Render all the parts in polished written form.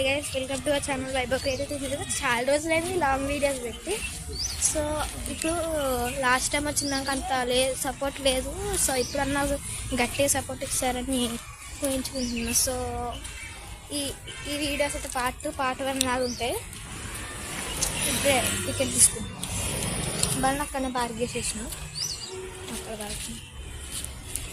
Hi guys, welcome to our channel Vaibhav creative. చాలా రోజులైంది long videos పెట్టి. సో ఇప్పుడు లాస్ట్ టైం వచ్చినాక అంత సపోర్ట్ లేదు. సో ఇప్పుడన్నా గట్టిగా సపోర్ట్ ఇస్తారని ఊహించుకుంటున్నాను. సో ఈ వీడియోస్ అయితే పార్ట్ 1 లాగా ఉంటాయి. ఇప్పుడే టికెట్ తీసుకుంటాం. బల్ అక్కడనే పార్క్ చేసేసిన అక్కడ పార్క్.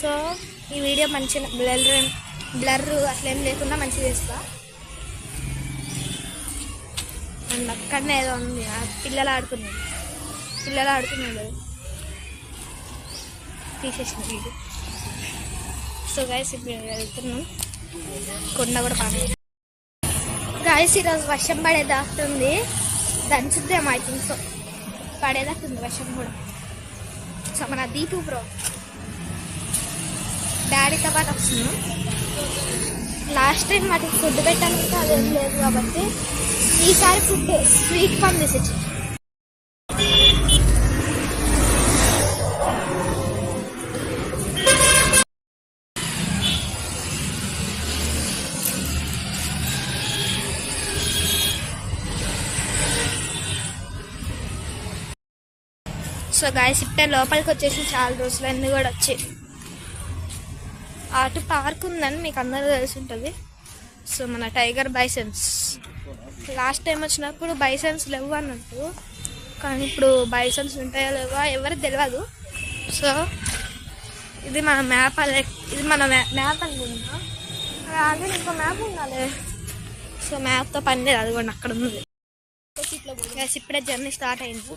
సో ఈ వీడియో మంచిగా బ్లర్ అట్లేం లేకుండా మంచిగా చేస్తా. అండ్ అక్కడనే ఏదో ఉంది, పిల్లలు ఆడుకున్నాడు తీసేసిన వీడియో. సో గైస్ ఇప్పుడు వెళ్తున్నాం. కొండ కూడా బాగా గైస్ ఈరోజు వర్షం పడేదాస్తుంది, దంచుద్దేమో ఐ థింక్. సో పడేదాస్తుంది వర్షం కూడా. సో మన దీపు బ్రో డాడీతో పాటు వస్తున్నాం. లాస్ట్ టైం వాటికి ఫుడ్ పెట్టాలంటే అదేం లేదు కాబట్టి ఈసారి ఫుడ్ స్వీట్ కార్న్ తీసేసి. సో గాయస్ ఇప్పుడే లోపలికి వచ్చేసి చాలా రోజులన్నీ కూడా వచ్చి అటు పార్క్ ఉందని మీకు అందరూ తెలిసి ఉంటుంది. సో మన టైగర్ బైసన్స్ లాస్ట్ టైం వచ్చినప్పుడు బైసన్స్ లేవు అన్నట్టు, కానీ ఇప్పుడు బైసన్స్ ఉంటాయో లేవో ఎవరికి తెలియదు. సో ఇది మన మ్యాప్ అనుకుంటున్నా. అలాగే ఇంకో మ్యాప్ ఉండాలి. సో మ్యాప్తో పని లేదు, అది కూడా అక్కడ ఉంది. ఇప్పుడే జర్నీ స్టార్ట్ అయింది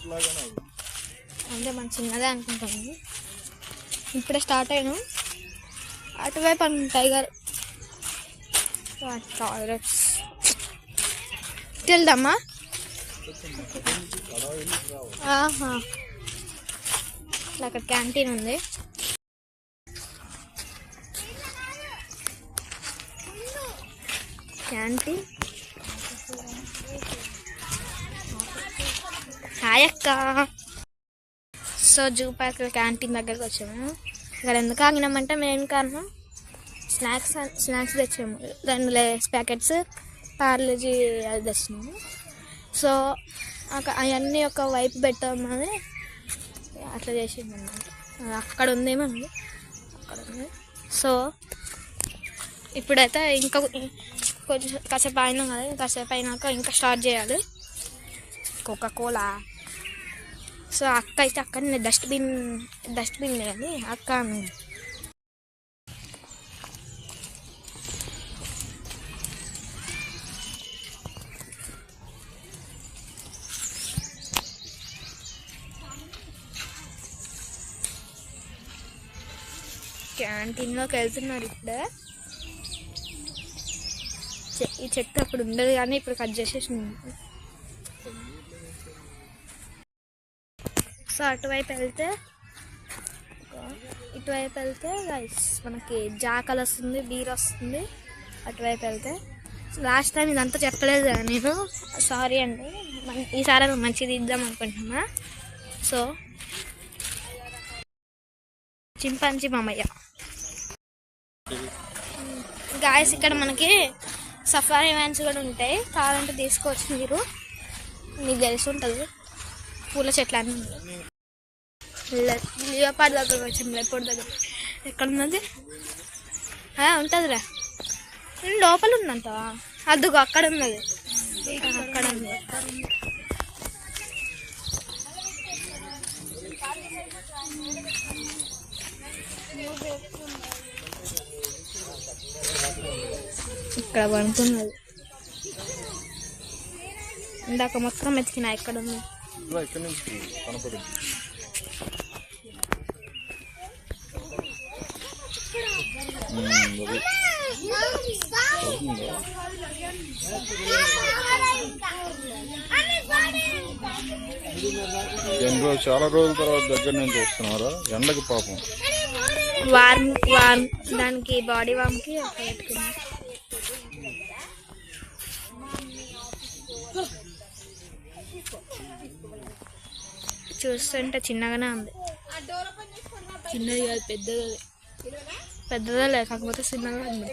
అంటే మన చిన్నదే అనుకుంటాము. ఇప్పుడే స్టార్ట్ అయినాం. అటువైపు అను టైగర్ టాయిలెట్స్ వెళ్దామా? అక్కడ క్యాంటీన్ ఉంది. క్యాంటీన్ హాయ్ అక్క. సో జూ పార్క్ క్యాంటీన్ దగ్గరకు వచ్చాము. ఇక్కడ ఎందుకు ఆగినామంటే మెయిన్ కారణం స్నాక్స్ తెచ్చాము. 2 లేస్ ప్యాకెట్స్ పార్లేజీ అది తెచ్చినాము. సో అవన్నీ ఒక వైపు పెట్టామని అట్లా చేసింది అన్నమాట. అక్కడ ఉందేమో అక్కడ ఉంది. సో ఇప్పుడైతే ఇంకా కొంచెం కాసేపు అయినా కదా, కాసేపు అయినాక ఇంకా స్టార్ట్ చేయాలి. కోకా-కోలా. సో అక్క అయితే అక్కడనే డస్ట్బిన్ కానీ అక్క క్యాంటీన్లోకి వెళ్తున్నారు. ఇప్పుడే ఈ చెట్టు అప్పుడు ఉండదు కానీ ఇప్పుడు కట్ చేసేసి. సో ఇటువైపు వెళ్తే గైస్ మనకి జాకల్ వస్తుంది, బీర్ వస్తుంది. అటువైపు వెళ్తే లాస్ట్ టైం ఇదంతా చెప్పలేదు కదా నేను, సారీ అండి. ఈసారి మంచిది ఇద్దాం అనుకుంటున్నా. సో చింపాంజీ మామయ్య గాయస్, ఇక్కడ మనకి సఫారీ వ్యాన్స్ కూడా ఉంటాయి. కావాలంటే తీసుకోవచ్చు మీరు. మీకు తెలిసి ఉంటుంది పూల చెట్లు అన్నీ. లియోపార్డ్ దగ్గర వచ్చాం. లేపోర్డ్ దగ్గర ఎక్కడ ఉన్నది ఉంటుందిరా, లోపల ఉందంట. అద్దుగో అక్కడ ఉన్నది, అక్కడ ఉంది. ఇక్కడ పడుతున్నది. ఇందాక మొత్తం ఎతికినా ఎక్కడ ఉంది. చాలా రోజుల తర్వాత దగ్గర నుంచి వస్తున్నారా? ఎండకి పాపం వార్మ్ దానికి బాడీ వామ్కి చూస్తుంటే చిన్నగానే ఉంది. చిన్నది కాదు, పెద్దదే కాకపోతే చిన్నగా ఉంది.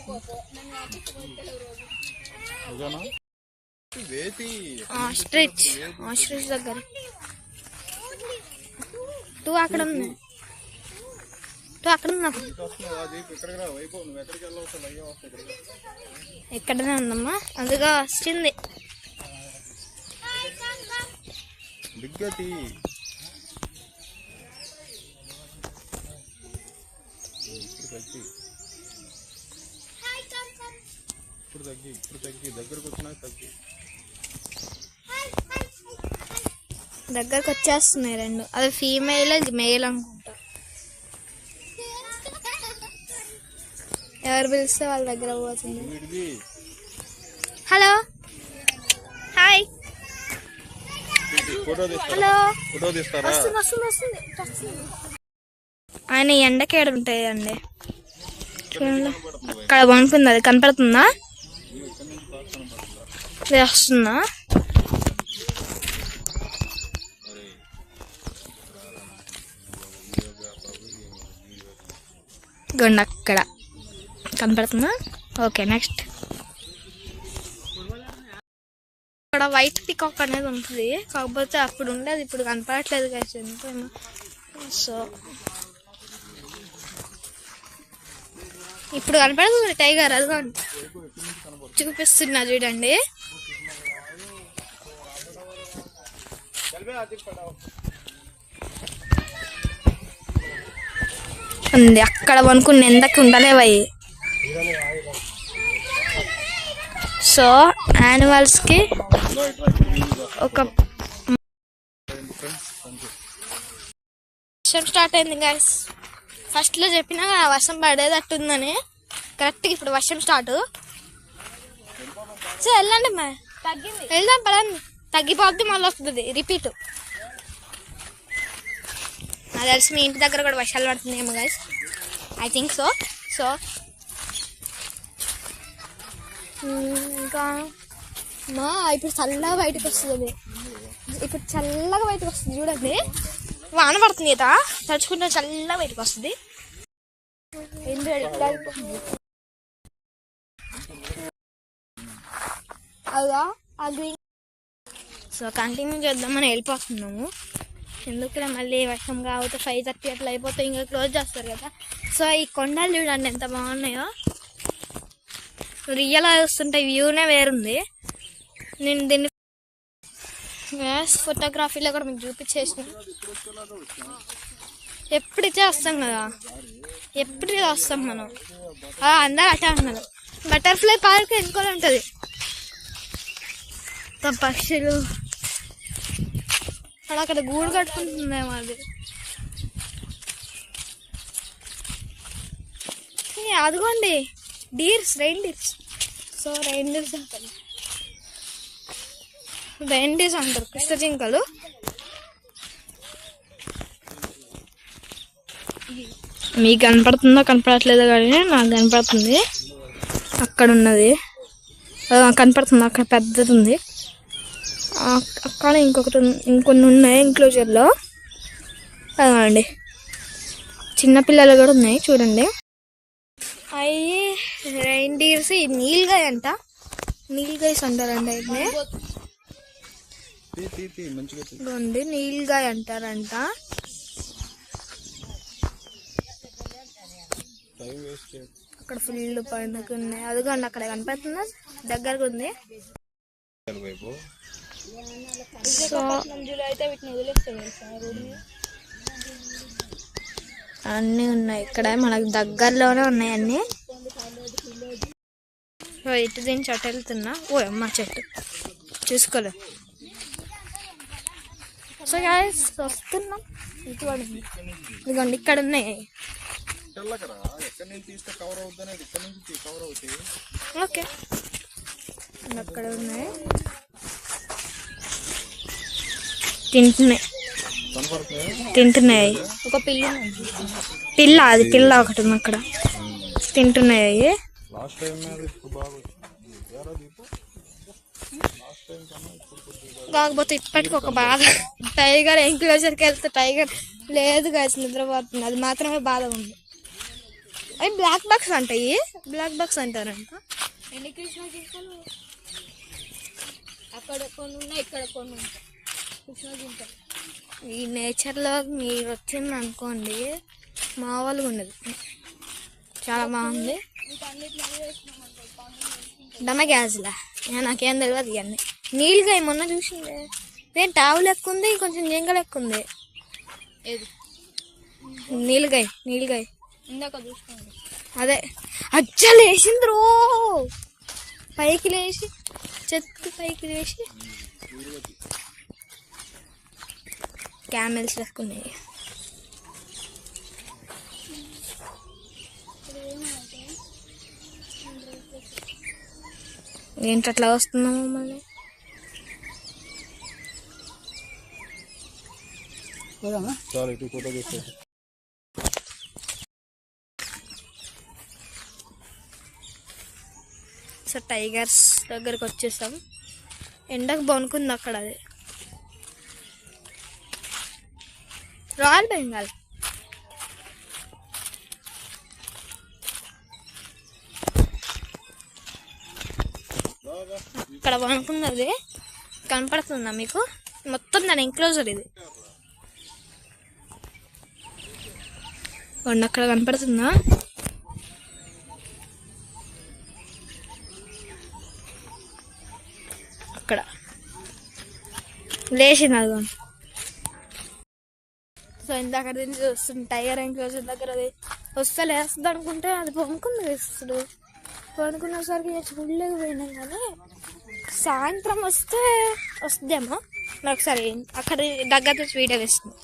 ఆస్ట్రిచ్ దగ్గర 2 అక్కడ ఉంది. 2 అక్కడ ఉన్నా. ఎక్కడనే ఉందమ్మా, అందుగా వచ్చింది. దగ్గరకు వచ్చేస్తున్నాయి 2. అది ఫీమేల్, ఇది మేల్ అనుకుంటా. ఎవరు పిలిస్తే వాళ్ళ దగ్గర పోతుంది. Hello, hi, hello. ఆయన ఎండకేడ ఉంటాయండి. చూడండి అక్కడ వంకుంది, అది కనపడుతుందా? వస్తుందా? గొండ అక్కడ కనపడుతుందా? Okay, next. ఇక్కడ వైట్ పికాక్ అనేది ఉంటుంది, కాకపోతే అప్పుడు ఉండేది, ఇప్పుడు కనపడట్లేదు కదా ఎందుకేమో. సో ఇప్పుడు కనపడుతుంది టైగర్, అది చూపిస్తున్నా చూడండి. ఉంది అక్కడ వనుకుని ఎందకి ఉండలేవయ్యి. సో యానిమల్స్కి ఒక వర్షం స్టార్ట్ అయింది గైస్. ఫస్ట్లో చెప్పినా వర్షం పడేటట్టుందని, కరెక్ట్గా ఇప్పుడు వర్షం స్టార్ట్. సో వెళ్ళండి మా వెళ్దాం, పడండి. తగ్గిపోద్ది, మళ్ళీ వస్తుంది రిపీట్. నాకు తెలిసి మీ ఇంటి దగ్గర కూడా వర్షాలు పడుతుందేమో guys, I think so. So ఇంకా ఇప్పుడు చల్లగా బయటకు వస్తుంది, ఇప్పుడు చల్లగా బయటకు వస్తుంది చూడండి. వాన పడుతుంది కదా, తడుచుకుంటే చల్లగా బయటకు వస్తుంది. అలా ఆ గ్రీన్. సో కంటిన్యూ చేద్దామని వెళ్ళిపోతున్నాము, ఎందుకంటే మళ్ళీ వర్షం కాకపోతే 5:30 అట్లా అయిపోతే ఇంకా క్లోజ్ చేస్తారు కదా. సో ఈ కొండలు చూడండి ఎంత బాగున్నాయో, రియల్ వస్తుంటే వ్యూనే వేరుంది. నేను దీన్ని ఫోటోగ్రఫీలో కూడా మీకు చూపించేసిన. ఎప్పుడైతే వస్తాం కదా, ఎప్పుడు వస్తాం మనం, అందరూ అటే అన్నారు. బటర్ఫ్లై పార్క్ ఎన్నుకొని ఉంటుంది, పక్షులు అక్కడ గూడు కట్టుకుంటుందేమో అది. అదిగోండి డీర్స్, రెయిన్డీర్స్. సో రెయిన్డీర్స్ అంటారు, రెయిన్డీర్స్ అంటారు కృష్ణ జింకలు. మీకు కనపడుతుందో కనపడట్లేదో కానీ నాకు కనపడుతుంది. అక్కడ ఉన్నది కనపడుతుంది, అక్కడ పెద్దది ఉంది. అక్కడ ఇంకొన్ని ఉన్నాయి ఎన్క్లోజర్లో. అదండి చిన్నపిల్లలు కూడా ఉన్నాయి చూడండి. అవి రెయిన్డీర్స్. ఈ నీల్గాయ్ అంట, నీల్గాయ్స్ అంటారంట. ఇదిగోండి నీల్గాయ్ అంటారంట. అక్కడ ఫుల్ పండుగ ఉన్నాయి, అదిగోండి అక్కడ కనపడుతుందా, దగ్గరకు ఉంది. సో అన్నీ ఉన్నాయి ఇక్కడ, మనకు దగ్గరలోనే ఉన్నాయి అన్నీ. ఇటు దీని చెట్టు వెళ్తున్నా, ఓ అమ్మ చెట్టు చూసుకోలే. సో గాయ్స్ వస్తున్నాం, ఇదిగోండి ఇక్కడ ఉన్నాయి. ఓకే అక్కడ ఉన్నాయి, తింటున్నాయి. ఒక పిల్ల అది పిల్ల ఒకటి ఉంది అక్కడ, తింటున్నాయి. కాకపోతే ఇప్పటికి ఒక బాధ, టైగర్ ఎంక్లోజర్కి వెళ్తే టైగర్ లేదు కాదు, నిద్రపోతుంది. అది మాత్రమే బాధ ఉంది. అవి బ్లాక్ బాక్స్ అంటాయి, బ్లాక్ బాక్స్ అంటారంట. ఎన్ని కృష్ణ జింకలు అక్కడ కొన్ని ఉన్నాయి, ఇక్కడ కొన్ని ఉంటాయి. ఈ నేచర్లో మీరు వచ్చింది అనుకోండి మామూలుగా ఉండదు, చాలా బాగుంది. డమ గ్యాస్లా నాకేం తెలియదు ఇవన్నీ. నీళ్ళుగా మొన్న చూసిందే నేను టావు లెక్క ఉంది, కొంచెం జంగ లెక్క ఉంది. ఏది నీళ్ళగాయ ఇందాక చూసుకోండి. అదే అచ్చా లేచింది రో, పైకి లేచి చెత్త పైకి లేచి క్యామెల్స్ లెక్కున్నాయి. ఏంటి అట్లా వస్తున్నాము మళ్ళీ? చాలా ఇటు ఫోటో తీసుకో. సో టైగర్స్ దగ్గరకు వచ్చేసాం. ఎండకు బొనుకుంది అక్కడ, అది రాయల్ బెంగాల్. ఇక్కడ బొనుకున్నది కనపడుతుందా మీకు? మొత్తం దాని ఎంక్లోజర్ ఇది. అక్కడ కనపడుతుందా? అక్కడ లేచింది అది. సో ఇందాక నుంచి వస్తుంది టైగర్ ఎంక్లోజర్ దగ్గర. అది వస్తే లేస్తుంది అనుకుంటే అది పొనుకుంది వేస్తుడు. పొనుకున్నసరికి చూడలేక పోయినాం, కానీ సాయంత్రం వస్తే వస్తుందేమో. మరి ఒకసారి అక్కడ దగ్గర వీడియో వేస్తుంది.